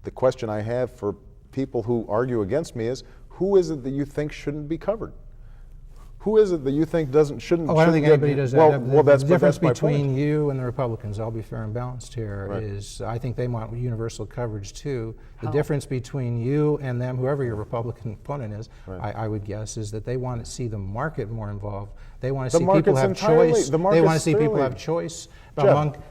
The question I have for people who argue against me is, who is it that you think shouldn't be covered? Who is it that you think shouldn't? Oh, I don't think anybody does that. Well, the difference that's my between point. you and the Republicans, I'll be fair and balanced here, Right. is I think they want universal coverage too. The difference between you and them, whoever your Republican opponent is, Right. I would guess, is that they want to see the market more involved. They want to The see people market's have entirely- choice. the They want to market's see people clearly- have choice. Jeff,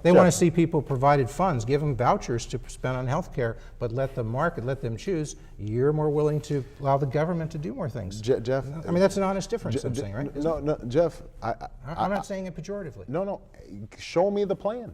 They want to Jeff. see people provided funds, give them vouchers to spend on health care, but let the market, let them choose. You're more willing to allow the government to do more things. Jeff, I mean, that's an honest difference, I'm saying, right? No, Jeff, I'm not saying it pejoratively. no, show me the plan.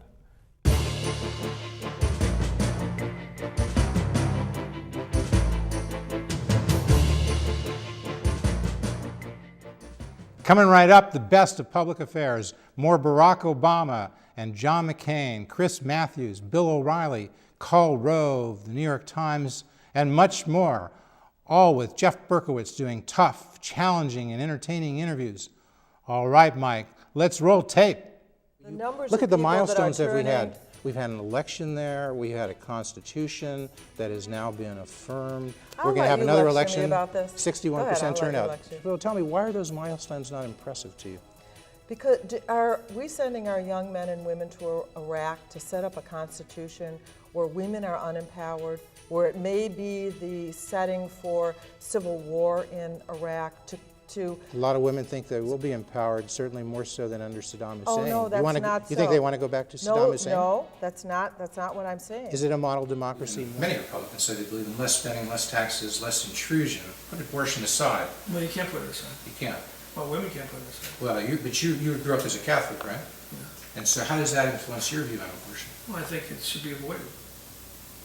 Coming right up, the best of public affairs. More Barack Obama and John McCain, Chris Matthews, Bill O'Reilly, Karl Rove, the New York Times, and much more. All with Jeff Berkowitz doing tough, challenging, and entertaining interviews. All right, Mike, let's roll tape. Look at the milestones that we had. We've had an election there. We had a constitution that has now been affirmed. We're going to have another election. About this. 61% turnout. Well, tell me, why are those milestones not impressive to you? Because are we sending our young men and women to Iraq to set up a constitution where women are unempowered, where it may be the setting for civil war in Iraq to A lot of women think they will be empowered, certainly more so than under Saddam Hussein. Oh no, that's not so. You think they want to go back to Saddam Hussein? No, that's not what I'm saying. Is it a model democracy? Many Republicans say they believe in less spending, less taxes, less intrusion. Put abortion aside. Well, you can't put it aside. You can't. Well, women can't put it aside. Well, you grew up as a Catholic, right? Yeah. And so how does that influence your view on abortion? Well, I think it should be avoided.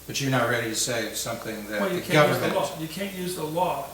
But you're not ready to say something that Well, the you can't use the government... law. You can't use the law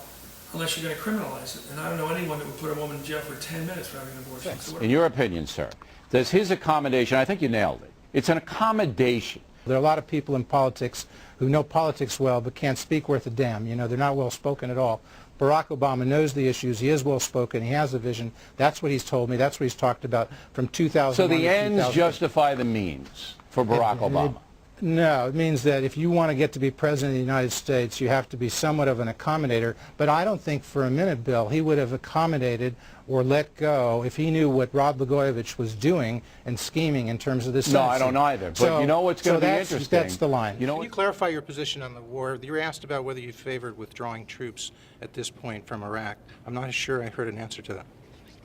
unless you're going to criminalize it. And I don't know anyone that would put a woman in jail for 10 minutes for having an abortion. So In your opinion, sir, does his accommodation, I think you nailed it, it's an accommodation. There are a lot of people in politics who know politics well but can't speak worth a damn. You know, they're not well spoken at all. Barack Obama knows the issues. He is well spoken. He has a vision. That's what he's told me. That's what he's talked about from 2001 So the to ends 2000. justify the means for Barack Obama. No, it means that if you want to get to be president of the United States, you have to be somewhat of an accommodator. But I don't think for a minute, Bill, he would have accommodated or let go if he knew what Rod Blagojevich was doing and scheming in terms of this. No, I don't either. But you know what's going to be interesting? That's the line. You know Can you clarify your position on the war? You were asked about whether you favored withdrawing troops at this point from Iraq. I'm not sure I heard an answer to that.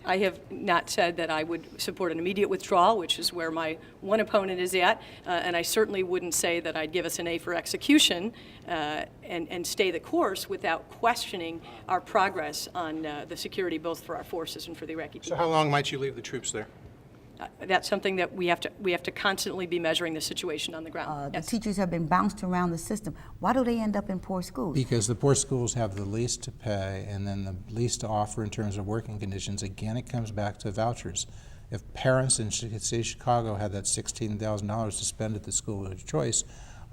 I have not said that I would support an immediate withdrawal, which is where my one opponent is at, and I certainly wouldn't say that I'd give us an A for execution and stay the course without questioning our progress on the security both for our forces and for the Iraqi people. So how long might you leave the troops there? That's something that we have to constantly be measuring the situation on the ground. The Yes. teachers have been bounced around the system. Why do they end up in poor schools? Because the poor schools have the least to pay and then the least to offer in terms of working conditions. Again, it comes back to vouchers. If parents in say Chicago had that $16,000 to spend at the school of choice,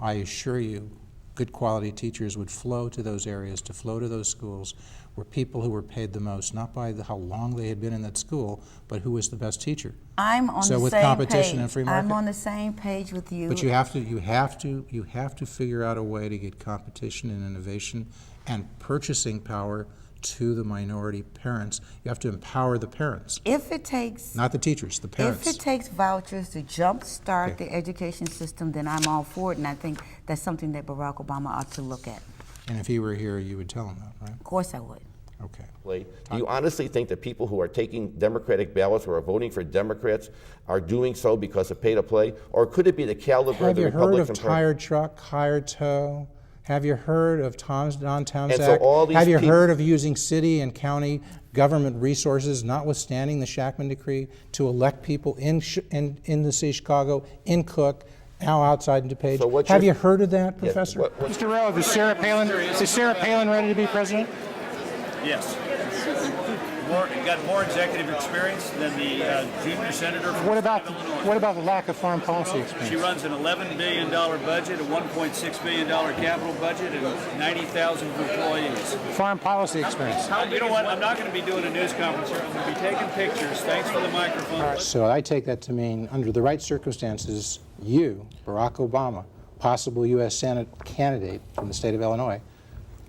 I assure you good quality teachers would flow to those areas, to flow to those schools where people who were paid the most, not by how long they had been in that school, but who was the best teacher. I'm on So the with same competition page. and free market? I'm on the same page with you. But you have to figure out a way to get competition and innovation and purchasing power to the minority parents. You have to empower the parents, If it takes not the teachers, the parents. If it takes vouchers to jumpstart the education system, then I'm all for it, and I think that's something that Barack Obama ought to look at. And if he were here, you would tell him that, right? Of course I would. Okay. Do you honestly think that people who are taking Democratic ballots or are voting for Democrats are doing so because of pay to play? Or could it be the caliber Have of the you heard Republican of Tired Truck, Hired Tow? Have you heard of Tom's Don Towns And so Act? all these Have you peop- heard of using city and county government resources, notwithstanding the Shackman Decree, to elect people in the city of Chicago, in Cook, now outside in DuPage? So what's Have your- you heard of that, Yes, Professor? what's- Mr. Rowe, is Sarah Palin ready to be president? Yes. Got more executive experience than the junior senator from What about Illinois. the lack of foreign policy She experience? runs an $11 billion budget, a $1.6 billion capital budget, and 90,000 employees. Foreign policy experience. You know what? I'm not going to be doing a news conference here. I'm going to be taking pictures. Thanks for the microphone. So I take that to mean, under the right circumstances, you, Barack Obama, possible U.S. Senate candidate from the state of Illinois,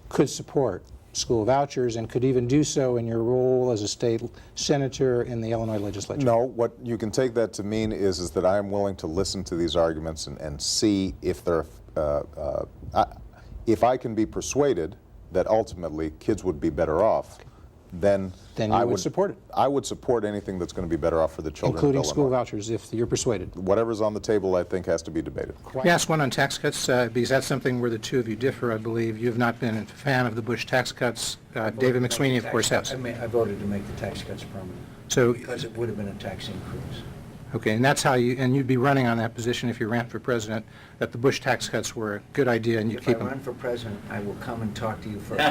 could support school vouchers and could even do so in your role as a state senator in the Illinois legislature? No, what you can take that to mean is that I am willing to listen to these arguments and see if they're, if I can be persuaded that ultimately kids would be better off, then you I would support it. I would support anything that's going to be better off for the children of Including Illinois. school vouchers, if you're persuaded. Whatever's on the table, I think, has to be debated. Let me ask one on tax cuts, because that's something where the two of you differ, I believe. You've not been a fan of the Bush tax cuts. David McSweeney, of course, has. I voted to make the tax cuts permanent So, because it would have been a tax increase. okay, and that's how you, and you'd be running on that position if you ran for president, that the Bush tax cuts were a good idea and you'd If keep I them. run for president, I will come and talk to you first.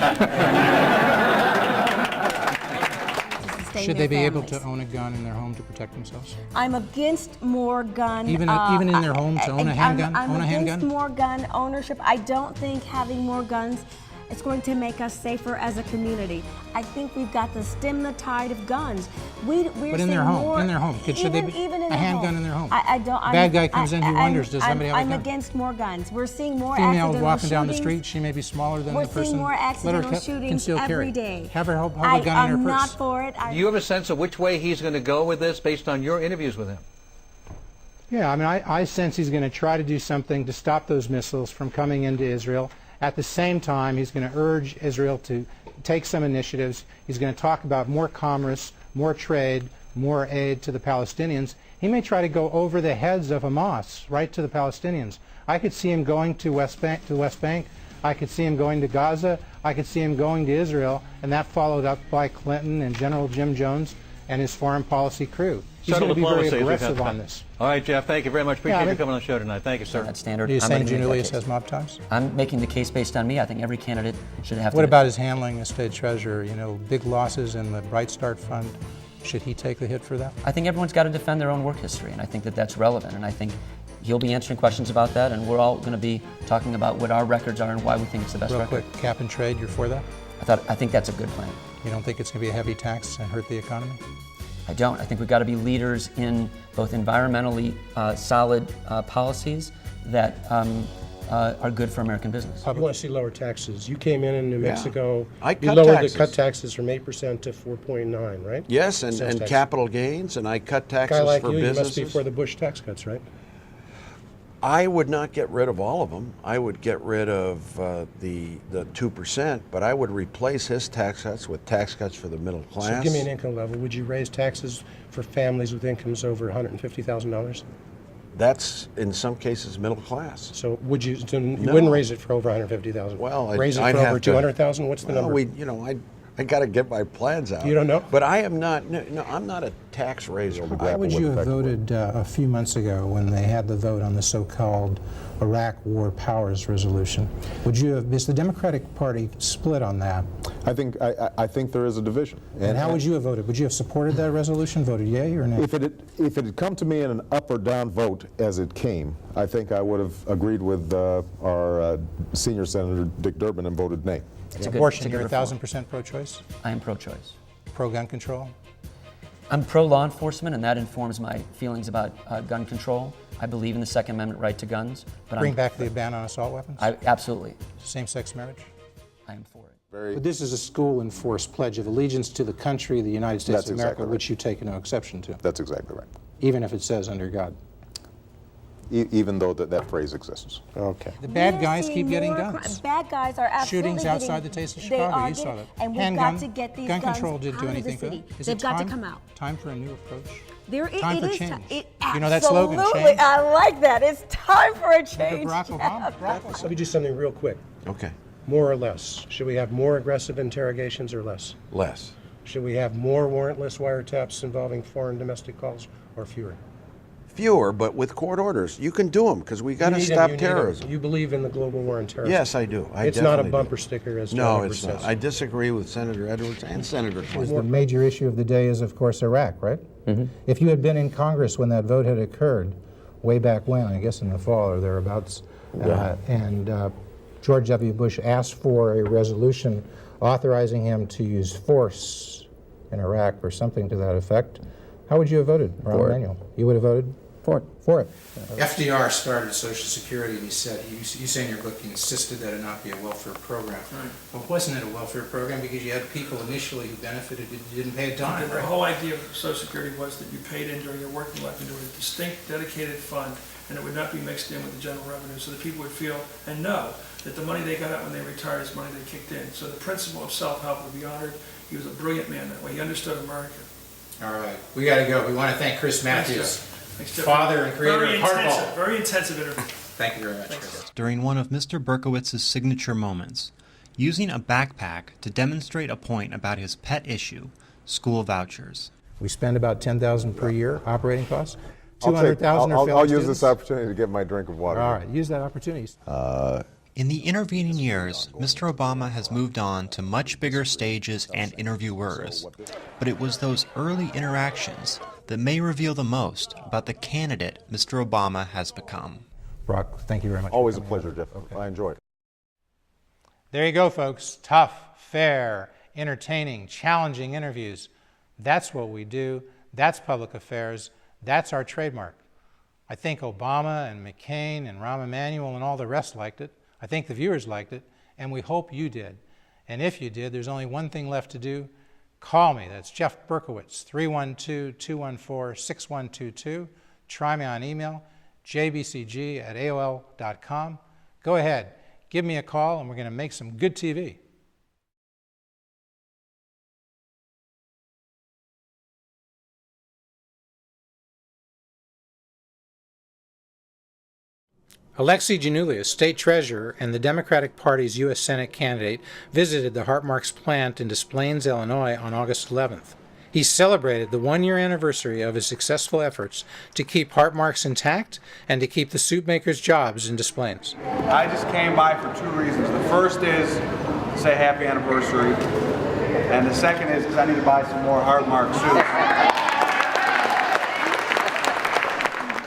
Should they be able to own a gun in their home to protect themselves? I'm against more gun. Even in their homes, own a handgun? I'm Own a against handgun? more gun ownership. I don't think having more guns is going to make us safer as a community. I think we've got to stem the tide of guns. We're But in seeing their home, more, in their home. Should they be even in a their handgun home. in their home? I don't. Bad guy comes in who wonders, does somebody have a gun? I'm against more guns. We're seeing more Female accidental walking down the shootings. street, she may be smaller than We're the person. seeing more Let her accidental shootings conceal every carry. day. Have her hold a gun in her I'm purse. not for it. Do you have a sense of which way he's going to go with this based on your interviews with him? Yeah, I mean, I sense he's going to try to do something to stop those missiles from coming into Israel. At the same time, he's going to urge Israel to take some initiatives. He's going to talk about more commerce, more trade, more aid to the Palestinians. He may try to go over the heads of Hamas, right to the Palestinians. I could see him going to the West Bank. I could see him going to Gaza. I could see him going to Israel, and that followed up by Clinton and General Jim Jones and his foreign policy crew. He's going to be very aggressive on this. All right, Jeff, thank you very much. Appreciate I mean, you coming on the show tonight. Thank you, sir. That's standard. Are you I'm saying gonna make that Julius case. has mob ties? I'm making the case based on me. I think every candidate should have to. What about his handling as state treasurer? You know, big losses in the Bright Start Fund. Should he take the hit for that? I think everyone's got to defend their own work history, and I think that that's relevant. And I think he'll be answering questions about that, and we're all going to be talking about what our records are and why we think it's the best Real record. quick, cap and trade, you're for that? I think that's a good plan. You don't think it's going to be a heavy tax and hurt the economy? I don't. I think we've got to be leaders in both environmentally solid policies that are good for American business. You want to see lower taxes. You came in New Mexico. I you cut lowered taxes. the cut taxes from 8% to 4.9, right? Yes, Sales and tax. capital gains, and I cut A taxes guy like for you, you businesses. must be for the Bush tax cuts, right? I would not get rid of all of them. I would get rid of the 2%, but I would replace his tax cuts with tax cuts for the middle class. So give me an income level. Would you raise taxes for families with incomes over $150,000? That's in some cases middle class. So would you? So you No. wouldn't raise it for over $150,000. Well, raise it I'd for have over to- $200,000. What's the number? I got to get my plans out. You don't know? But I am not. No, I'm not a tax raiser. Why would you have voted a few months ago when they had the vote on the so-called Iraq War Powers Resolution? Would you have? Is the Democratic Party split on that? I think there is a division. And how would you have voted? Would you have supported that resolution? Voted yea or nay? If it had come to me in an up or down vote as it came, I think I would have agreed with our senior senator Dick Durbin and voted nay. Abortion, you're 1,000% pro-choice? I am pro-choice. Pro-gun control? I'm pro-law enforcement, and that informs my feelings about gun control. I believe in the Second Amendment right to guns. But Bring back the ban on assault weapons? Absolutely. Same-sex marriage? I am for it. But this is a school-enforced pledge of allegiance to the country, the United States That's of America, exactly right. which you take no exception to. That's exactly right. Even if it says under God. Even though that phrase exists. Okay. The bad guys keep getting guns. Bad guys are absolutely Shootings getting, outside the taste of they Chicago, are you saw getting- that. And we've Handgun, got to get these gun guns control didn't out do of anything the for city. that. Is They've it got time, to come out. Time for a new approach? Time for is change. It, You know that slogan, absolutely. change? I like that. It's time for a change. Barack Obama. Let me do something real quick. Okay. More or less? Should we have more aggressive interrogations or less? Less. Should we have more warrantless wiretaps involving foreign domestic calls or fewer? Fewer, but with court orders. You can do them because we got to You need 'em, stop you need 'em. terrorism. You believe in the global war on terrorism? Yes, I do. It's not a definitely bumper do. sticker, as No, John it's Edwards not. says. I disagree with Senator Edwards and Senator The Clinton. major issue of the day is, of course, Iraq, right? If you had been in Congress when that vote had occurred, way back when, I guess in the fall or thereabouts, and George W. Bush asked for a resolution authorizing him to use force in Iraq or something to that effect, how would you have voted, Rahm For it. Emanuel? You would have voted for it. FDR started Social Security, and he said, you say in your book, you insisted that it not be a welfare program. Right. Well, wasn't it a welfare program because you had people initially who benefited and didn't pay a dime, The right? whole idea of Social Security was that you paid in during your working life into a distinct, dedicated fund, and it would not be mixed in with the general revenue, so that people would feel and know that the money they got out when they retired is money they kicked in. So the principle of self-help would be honored. He was a brilliant man that way. He understood America. All right, we got to go. We want to thank Chris Matthews, Thanks, Jeff. father and creator of Hardball. Very intensive interview. Thank you very much, Chris. During one of Mr. Berkowitz's signature moments, using a backpack to demonstrate a point about his pet issue, school vouchers. We spend about $10,000 per year operating costs. I'll $200,000 are failing I'll use students. this opportunity to get my drink of water. All right, use that opportunity. In the intervening years, Mr. Obama has moved on to much bigger stages and interviewers, but it was those early interactions that may reveal the most about the candidate Mr. Obama has become. Brock, thank you very much. Always a pleasure, Jeff. I enjoy it. There you go, folks. Tough, fair, entertaining, challenging interviews. That's what we do. That's public affairs. That's our trademark. I think Obama and McCain and Rahm Emanuel and all the rest liked it. I think the viewers liked it, and we hope you did. And if you did, there's only one thing left to do. Call me. That's Jeff Berkowitz, 312-214-6122. Try me on email, jbcg@aol.com. Go ahead, give me a call, and we're going to make some good TV. Alexei Janulius, state treasurer and the Democratic Party's U.S. Senate candidate, visited the Heartmarks plant in Des Plaines, Illinois on August 11th. He celebrated the one-year anniversary of his successful efforts to keep Heartmarks intact and to keep the soup makers' jobs in Des Plaines. I just came by for two reasons. The first is to say happy anniversary, and the second is I need to buy some more Heartmarks soup.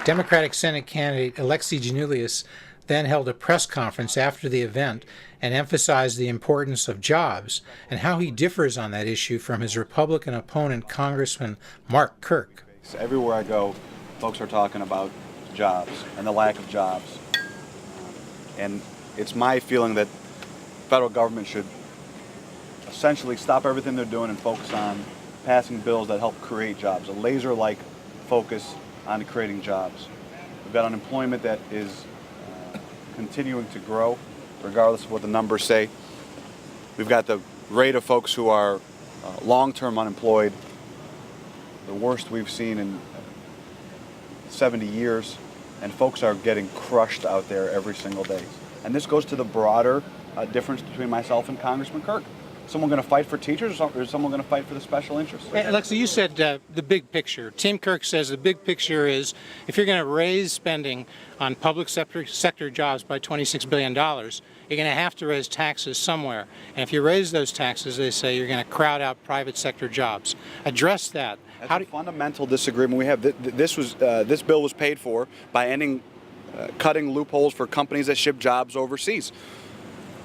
Democratic Senate candidate Alexei Janulius then held a press conference after the event and emphasized the importance of jobs and how he differs on that issue from his Republican opponent, Congressman Mark Kirk. Everywhere I go, folks are talking about jobs and the lack of jobs. And it's my feeling that federal government should essentially stop everything they're doing and focus on passing bills that help create jobs, a laser-like focus on creating jobs. We've got unemployment that is continuing to grow, regardless of what the numbers say. We've got the rate of folks who are long-term unemployed, the worst we've seen in 70 years, and folks are getting crushed out there every single day. And this goes to the broader difference between myself and Congressman Kirk. Someone going to fight for teachers, or is someone going to fight for the special interests? Hey, Alexei, you said the big picture. Tim Kirk says the big picture is if you're going to raise spending on public sector jobs by $26 billion, you're going to have to raise taxes somewhere. And if you raise those taxes, they say you're going to crowd out private sector jobs. Address that. That's a fundamental disagreement we have. This bill was paid for by cutting loopholes for companies that ship jobs overseas.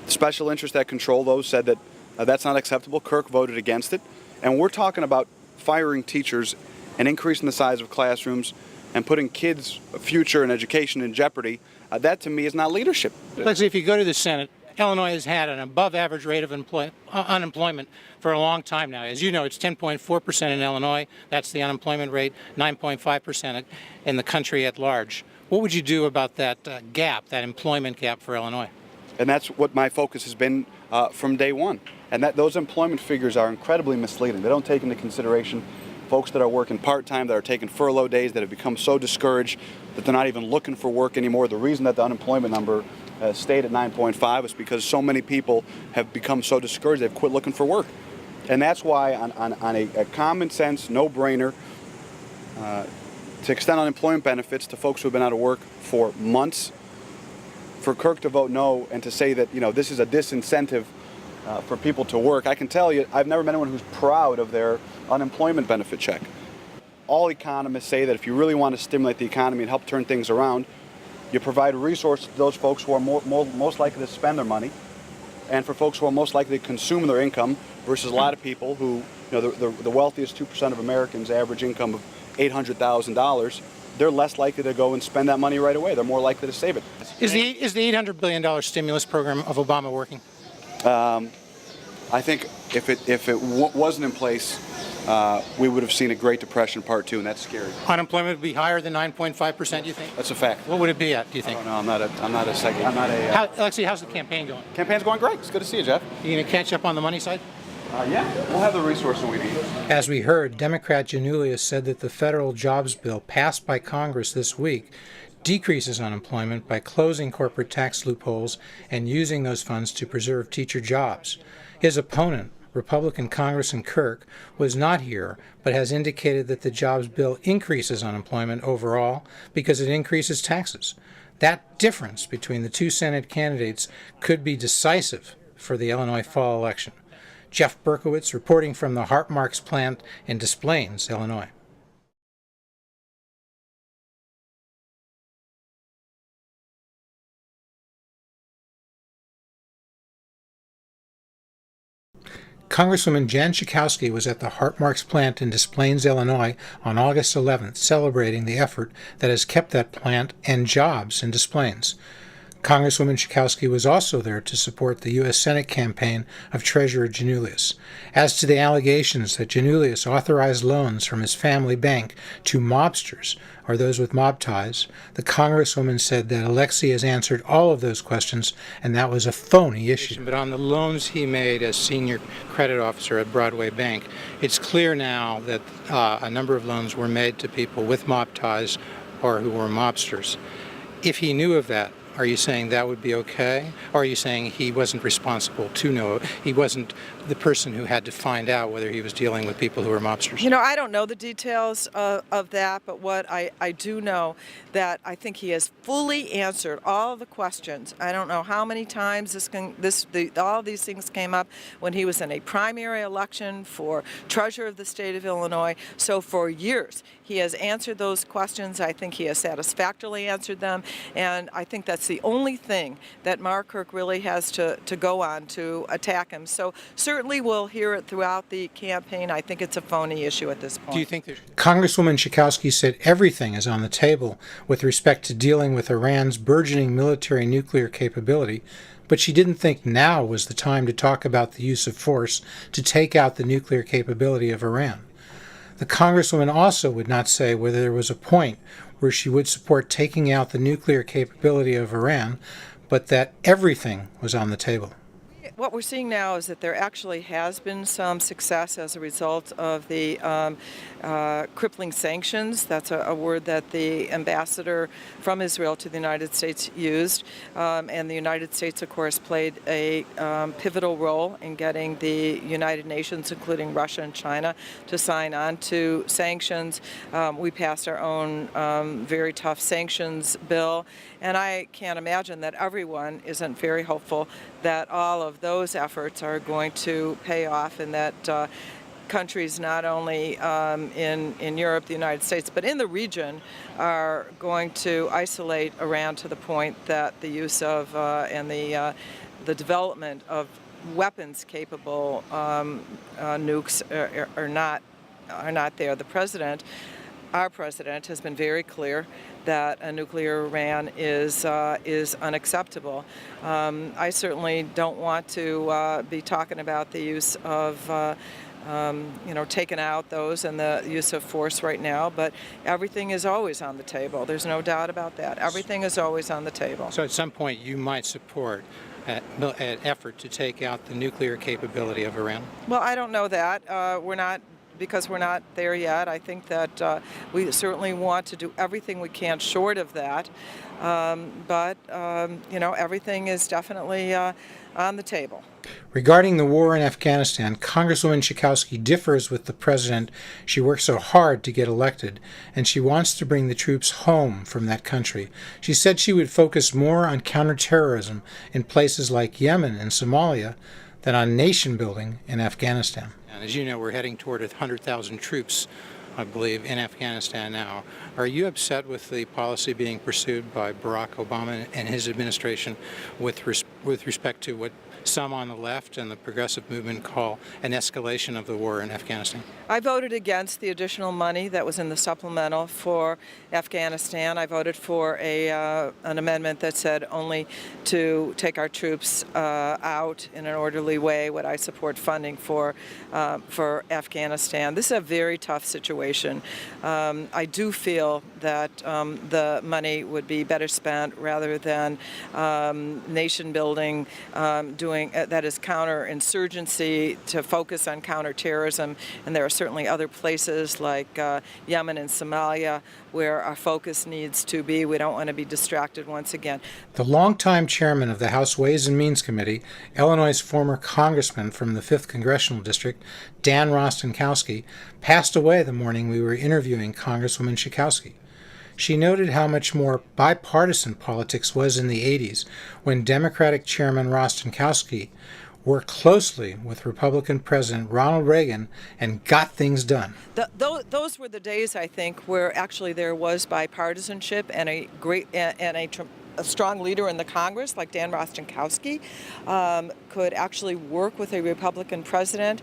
The special interests that control those said that that's not acceptable. Kirk voted against it. And we're talking about firing teachers and increasing the size of classrooms and putting kids' future and education in jeopardy. That, to me, is not leadership. Alexei, if you go to the Senate, Illinois has had an above-average rate of unemployment for a long time now. As you know, it's 10.4% in Illinois. That's the unemployment rate, 9.5% in the country at large. What would you do about that gap, that employment gap for Illinois? And that's what my focus has been from day one. And those employment figures are incredibly misleading. They don't take into consideration folks that are working part-time, that are taking furlough days, that have become so discouraged that they're not even looking for work anymore. The reason that the unemployment number stayed at 9.5 is because so many people have become so discouraged they've quit looking for work. And that's why on a common sense, no-brainer, to extend unemployment benefits to folks who have been out of work for months, for Kirk to vote no and to say that, this is a disincentive for people to work. I can tell you, I've never met anyone who's proud of their unemployment benefit check. All economists say that if you really want to stimulate the economy and help turn things around, you provide resources to those folks who are most likely to spend their money, and for folks who are most likely to consume their income versus a lot of people who, the wealthiest 2% of Americans' average income of $800,000. they're less likely to go and spend that money right away. They're more likely to save it. Is the $800 billion stimulus program of Obama working? I think if it wasn't in place, we would have seen a Great Depression Part 2, and that's scary. Unemployment would be higher than 9.5%, you think? That's a fact. What would it be at, do you think? I don't know. Alexi, how's the campaign going? Campaign's going great. It's good to see you, Jeff. You going to catch up on the money side? Yeah, we'll have the resources we need. As we heard, Democrat Janulius said that the federal jobs bill passed by Congress this week decreases unemployment by closing corporate tax loopholes and using those funds to preserve teacher jobs. His opponent, Republican Congressman Kirk, was not here, but has indicated that the jobs bill increases unemployment overall because it increases taxes. That difference between the two Senate candidates could be decisive for the Illinois fall election. Jeff Berkowitz reporting from the Hartmarks plant in Des Plaines, Illinois. Congresswoman Jan Schakowsky was at the Hartmarks plant in Des Plaines, Illinois on August 11th, celebrating the effort that has kept that plant and jobs in Des Plaines. Congresswoman Schakowsky was also there to support the U.S. Senate campaign of Treasurer Janulius. As to the allegations that Janulius authorized loans from his family bank to mobsters or those with mob ties, the Congresswoman said that Alexi has answered all of those questions and that was a phony issue. But on the loans he made as senior credit officer at Broadway Bank, it's clear now that a number of loans were made to people with mob ties or who were mobsters. If he knew of that, are you saying that would be okay? Or are you saying he wasn't responsible to know? He wasn't the person who had to find out whether he was dealing with people who were mobsters? You know, I don't know the details of that, but what I do know that I think he has fully answered all of the questions. I don't know how many times all of these things came up when he was in a primary election for treasurer of the state of Illinois. So for years, he has answered those questions. I think he has satisfactorily answered them, and I think that's the only thing that Mark Kirk really has to go on to attack him. So certainly we'll hear it throughout the campaign. I think it's a phony issue at this point. Do you think Congresswoman Schakowsky said everything is on the table with respect to dealing with Iran's burgeoning military nuclear capability, but she didn't think now was the time to talk about the use of force to take out the nuclear capability of Iran. The Congresswoman also would not say whether there was a point where she would support taking out the nuclear capability of Iran, but that everything was on the table. What we're seeing now is that there actually has been some success as a result of the crippling sanctions. That's a word that the ambassador from Israel to the United States used. And the United States, of course, played a pivotal role in getting the United Nations, including Russia and China, to sign on to sanctions. We passed our own very tough sanctions bill. And I can't imagine that everyone isn't very hopeful that all of those efforts are going to pay off and that countries not only in Europe, the United States, but in the region are going to isolate Iran to the point that the use of and the development of weapons-capable nukes are not there. Our president has been very clear that a nuclear Iran is unacceptable. I certainly don't want to be talking about the use of taking out those and the use of force right now, but everything is always on the table. There's no doubt about that. Everything is always on the table. So at some point you might support an effort to take out the nuclear capability of Iran? Well, I don't know that. Because we're not there yet. I think that we certainly want to do everything we can short of that. But everything is definitely on the table. Regarding the war in Afghanistan, Congresswoman Schakowsky differs with the president. She worked so hard to get elected, and she wants to bring the troops home from that country. She said she would focus more on counterterrorism in places like Yemen and Somalia than on nation building in Afghanistan. And as you know, we're heading toward 100,000 troops I believe, in Afghanistan now. Are you upset with the policy being pursued by Barack Obama and his administration with respect to what some on the left and the progressive movement call an escalation of the war in Afghanistan? I voted against the additional money that was in the supplemental for Afghanistan. I voted for an amendment that said only to take our troops out in an orderly way would I support funding for Afghanistan. This is a very tough situation. I do feel that the money would be better spent rather than nation building, doing that is counterinsurgency, to focus on counterterrorism, and there are certainly other places like Yemen and Somalia where our focus needs to be. We don't want to be distracted once again. The longtime chairman of the House Ways and Means Committee, Illinois' former congressman from the 5th Congressional District, Dan Rostenkowski, passed away the morning we were interviewing Congresswoman Schakowsky. She noted how much more bipartisan politics was in the 80s when Democratic Chairman Rostenkowski worked closely with Republican President Ronald Reagan and got things done. Those were the days, I think, where actually there was bipartisanship and a strong leader in the Congress like Dan Rostenkowski could actually work with a Republican president.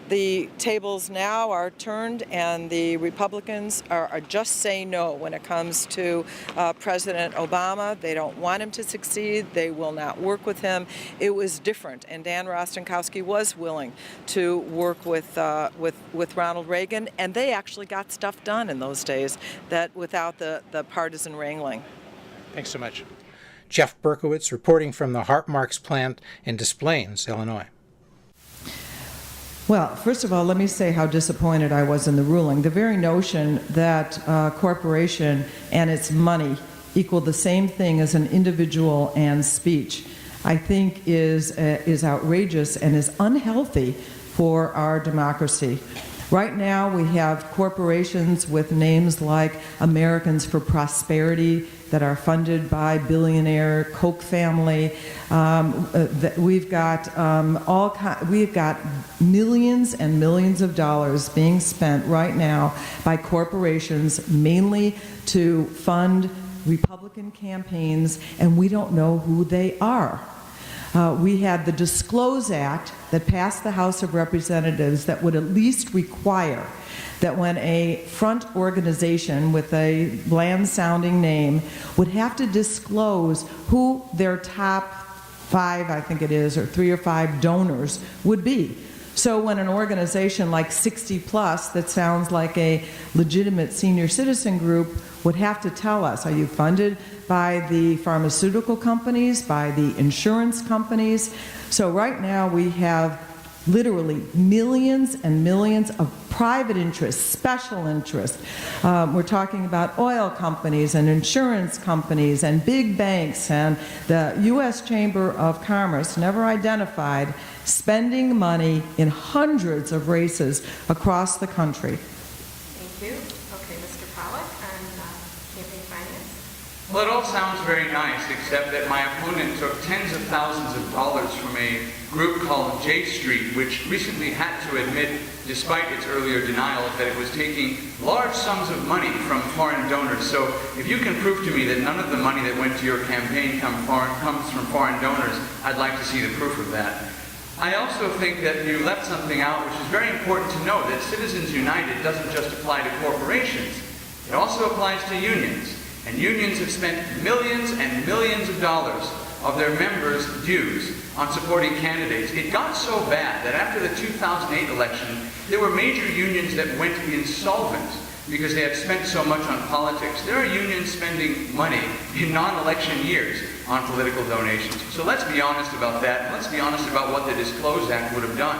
The tables now are turned, and the Republicans are just saying no when it comes to President Obama. They don't want him to succeed. They will not work with him. It was different, and Dan Rostenkowski was willing to work with Ronald Reagan, and they actually got stuff done in those days that without the partisan wrangling. Thanks so much. Jeff Berkowitz reporting from the Hartmarks plant in Des Plaines, Illinois. Well, first of all, let me say how disappointed I was in the ruling. The very notion that a corporation and its money equal the same thing as an individual and speech, I think is outrageous and is unhealthy for our democracy. Right now, we have corporations with names like Americans for Prosperity that are funded by billionaire Koch family. We've got millions and millions of dollars being spent right now by corporations mainly to fund Republican campaigns, and we don't know who they are. We had the Disclose Act that passed the House of Representatives that would at least require that when a front organization with a bland-sounding name would have to disclose who their top 5, I think it is, or 3 or 5 donors would be. So when an organization like 60 Plus, that sounds like a legitimate senior citizen group, would have to tell us, are you funded by the pharmaceutical companies, by the insurance companies? So right now we have literally millions and millions of private interests, special interests. We're talking about oil companies and insurance companies and big banks, and the U.S. Chamber of Commerce never identified spending money in hundreds of races across the country. Thank you. Okay, Mr. Pollack on campaign finance. Well, it all sounds very nice, except that my opponent took tens of thousands of dollars from a group called J Street, which recently had to admit, despite its earlier denials, that it was taking large sums of money from foreign donors. So if you can prove to me that none of the money that went to your campaign comes from foreign donors, I'd like to see the proof of that. I also think that you left something out which is very important to know, that Citizens United doesn't just apply to corporations. It also applies to unions. And unions have spent millions and millions of dollars of their members' dues on supporting candidates. It got so bad that after the 2008 election, there were major unions that went insolvent because they had spent so much on politics. There are unions spending money in non-election years on political donations. So let's be honest about that, and let's be honest about what the Disclose Act would have done.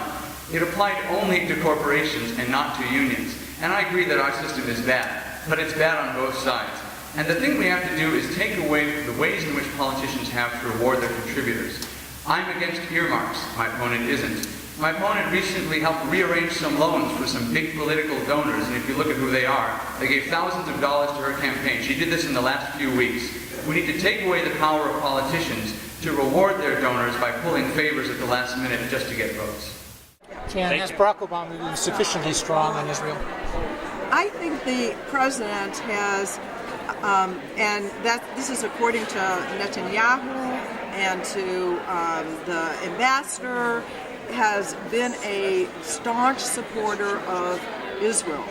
It applied only to corporations and not to unions. And I agree that our system is bad, but it's bad on both sides. And the thing we have to do is take away the ways in which politicians have to reward their contributors. I'm against earmarks. My opponent isn't. My opponent recently helped rearrange some loans for some big political donors, and if you look at who they are, they gave thousands of dollars to her campaign. She did this in the last few weeks. We need to take away the power of politicians to reward their donors by pulling favors at the last minute just to get votes. Has Barack Obama been sufficiently strong on Israel? I think the president has, and that this is according to Netanyahu and to the ambassador, has been a staunch supporter of Israel.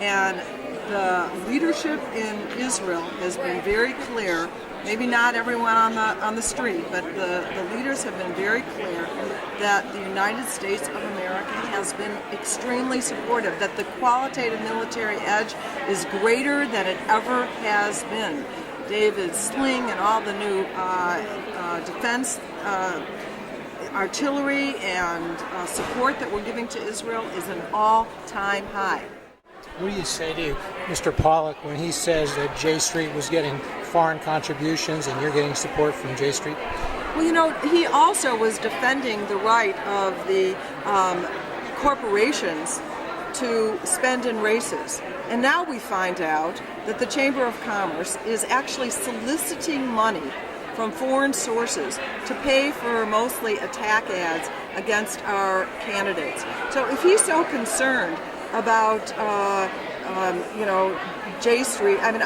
And the leadership in Israel has been very clear, maybe not everyone on the street, but the leaders have been very clear that the United States of America has been extremely supportive, that the qualitative military edge is greater than it ever has been. David's sling and all the new defense artillery and support that we're giving to Israel is an all-time high. What do you say to Mr. Pollock when he says that J Street was getting foreign contributions and you're getting support from J Street? Well, you know, he also was defending the right of the corporations to spend in races. And now we find out that the Chamber of Commerce is actually soliciting money from foreign sources to pay for mostly attack ads against our candidates. So if he's so concerned about, J Street, I mean,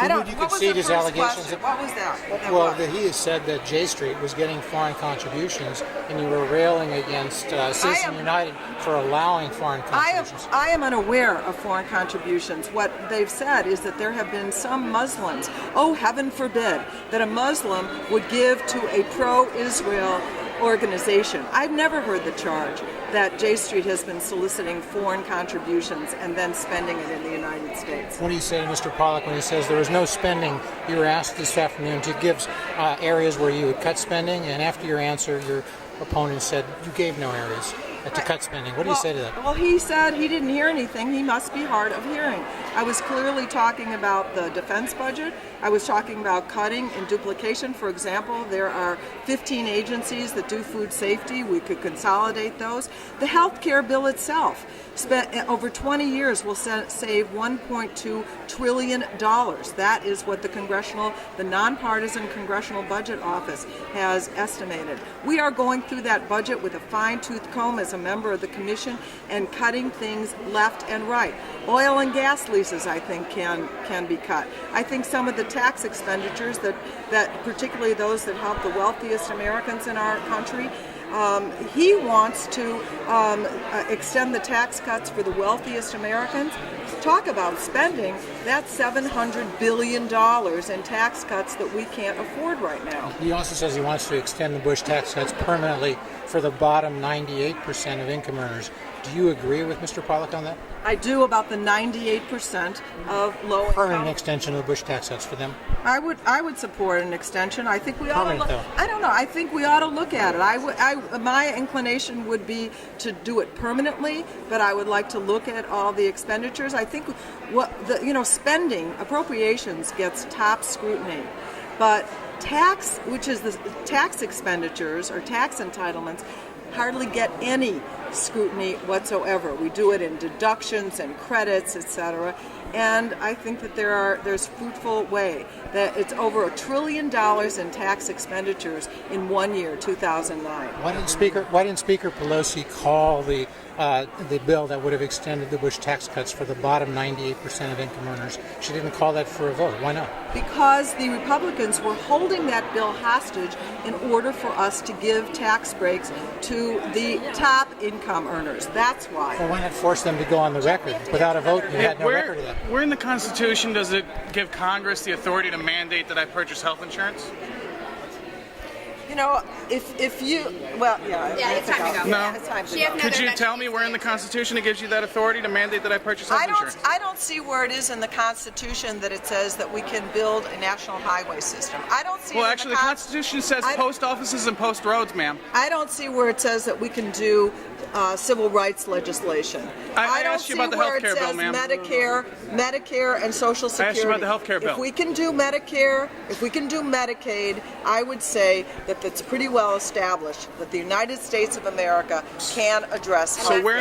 I don't. You What was concede the his first allegations. question? What was that? Well, he has said that J Street was getting foreign contributions, and you were railing against Citizen United for allowing foreign contributions. I am unaware of foreign contributions. What they've said is that there have been some Muslims, oh heaven forbid, that a Muslim would give to a pro-Israel organization. I've never heard the charge that J Street has been soliciting foreign contributions and then spending it in the United States. What do you say to Mr. Pollock when he says there was no spending? You were asked this afternoon to give areas where you would cut spending, and after your answer, your opponent said you gave no areas to cut spending. What do you say to that? Well, he said he didn't hear anything. He must be hard of hearing. I was clearly talking about the defense budget. I was talking about cutting and duplication. For example, there are 15 agencies that do food safety. We could consolidate those. The health care bill itself spent over 20 years will save $1.2 trillion. That is what the nonpartisan Congressional Budget Office has estimated. We are going through that budget with a fine-tooth comb as a member of the commission and cutting things left and right. Oil and gas leases, I think, can be cut. I think some of the tax expenditures that particularly those that help the wealthiest Americans in our country, he wants to extend the tax cuts for the wealthiest Americans. Talk about spending, that's $700 billion in tax cuts that we can't afford right now. He also says he wants to extend the Bush tax cuts permanently for the bottom 98% of income earners. Do you agree with Mr. Pollock on that? I do, about the 98% of low income. Permanent extension of the Bush tax cuts for them? I would support an extension. I think we ought to look. Though. I don't know. I think we ought to look at it. My inclination would be to do it permanently, but I would like to look at all the expenditures. I think spending appropriations gets top scrutiny, but tax, which is the tax expenditures or tax entitlements, hardly get any scrutiny whatsoever. We do it in deductions and credits, etc. And I think that there's fruitful way that it's over $1 trillion in tax expenditures in 1 year, 2009. Why didn't Speaker Pelosi call the bill that would have extended the Bush tax cuts for the bottom 98% of income earners? She didn't call that for a vote. Why not? Because the Republicans were holding that bill hostage in order for us to give tax breaks to the top income earners. That's why. Well, why not force them to go on the record? Without a vote, you had no record of that. Where in the Constitution does it give Congress the authority to mandate that I purchase health insurance? You know, if you, well, yeah. It's time to go. No. It's time to go. Could you tell me where in the Constitution it gives you that authority to mandate that I purchase health insurance? I don't see where it is in the Constitution that it says that we can build a national highway system. I don't see. Well, actually, the Constitution says post offices and post roads, ma'am. I don't see where it says that we can do civil rights legislation. I asked you about the health care bill, ma'am. Medicare and Social Security. I asked you about the health care bill. If we can do Medicare, if we can do Medicaid, I would say that it's pretty well established that the United States of America can address. So where